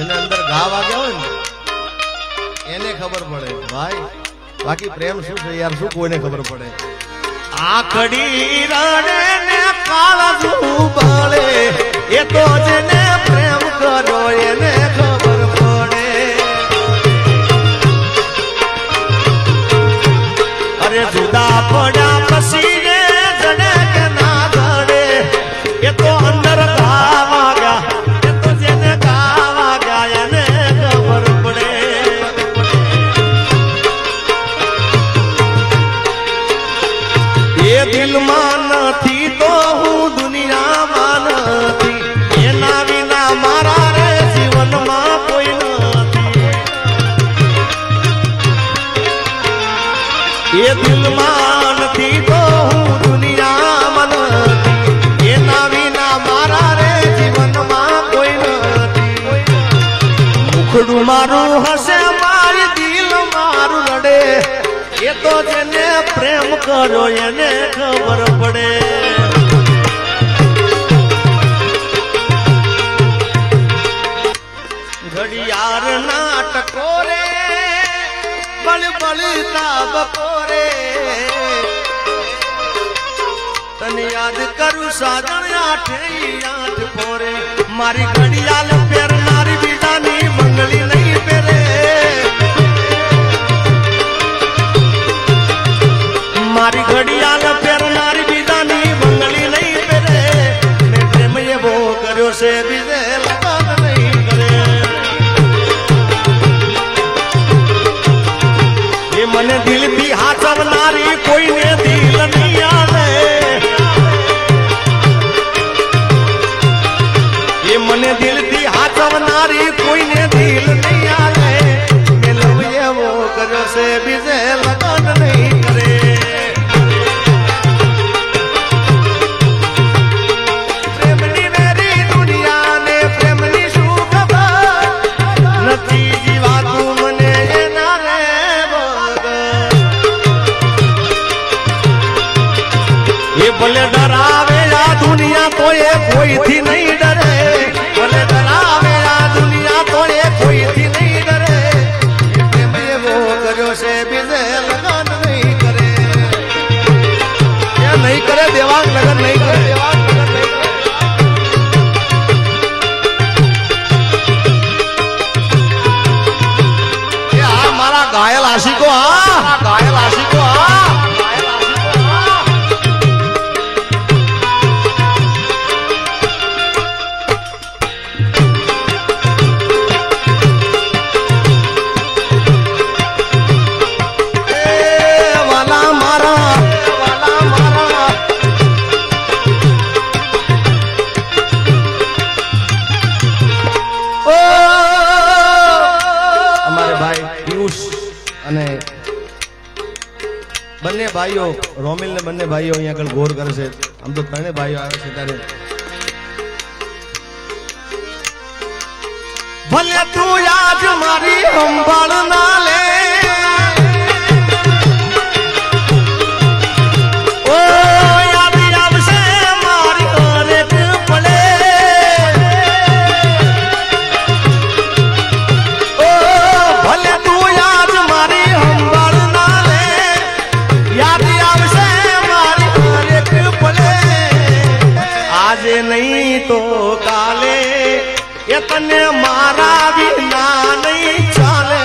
જેને અંદર ઘા વાગ્યા હોય ને એને ખબર પડે ભાઈ, બાકી પ્રેમ શું છે યાર, શું કોઈને ખબર પડે. આખડી રડે ને કાળજું બળે એ તો જેને પ્રેમ કર્યો એને ખબર પડે. અરે જુદા પડ્યા પછી ને જડે કે ના જડે એ તો અંદર ઘા વાગ્યા, એ તો જેને ઘા વાગ્યા એને ખબર પડે. એ દિલમાં નથી તો હું દુનિયામાં નથી, એના વિના મારા રે જીવનમાં કોઈ નથી. એ દિલમાં નથી તો હું દુનિયામાં નથી, એના વિના મારા રે જીવનમાં કોઈ નથી. મુખડું મારું હશે મારી દિલ મારું રડે એ તો જેને પ્રેમ કર્યો એને ખબર પડે. ઘડિયાળ ના ટકોરે બળ બળતા બપોરે તને યાદ કરું સાજણ 8 પોરે. મારી ઘડિયાળ પહેરનારી બીજાની મંગળી નહીં પહેરે, મારી ઘડિયાળ પહેરનારી બીજાની મંગળી નહીં પહેરે. મેં પ્રેમ એવો કર્યો છે બીજે લગન નહીં કરે. એ મને દિલથી હાચવનારી કોઈને દિલ નહીં આવે, એ મને દિલથી હાચવનારી કોઈને દિલ નહીં આવે. મેં લવ એવો કર્યો છે બીજે લગન નહીં કરે. ભલે ડરાવે આ દુનિયા તો એ કોઈથી નહીં ડરે, ભલે ડરાવે આ દુનિયા તો એ કોઈથી નહીં ડરે. પ્રેમ એવો કર્યો છે બીજે લગન નહીં કરે. એ નહીં કરે દેવાંગ લગન નહીં કરે, દેવાંગ લગન નહીં કરે. આ મારા ઘાયલ આશિકો, હા ઘાયલ આશિકો, હા અને બંને ભાઈઓ રોમિલ ને બંને ભાઈઓ અહીંયા આગળ ગોર કરે છે. આમ તો ત્રણે ભાઈઓ આવે છે ત્યારે ભલે તું આજ મારી સંભાળ ના લે, ઓ યાદ આવશે મારી હરેક પડે. ઓ ભલે તું આજ મારી સંભાળ ના લે, યાદ આવશે મારી હરેક પડે. આજે નહીં તો કાલે એ તને મારા વિના નહીં ચાલે.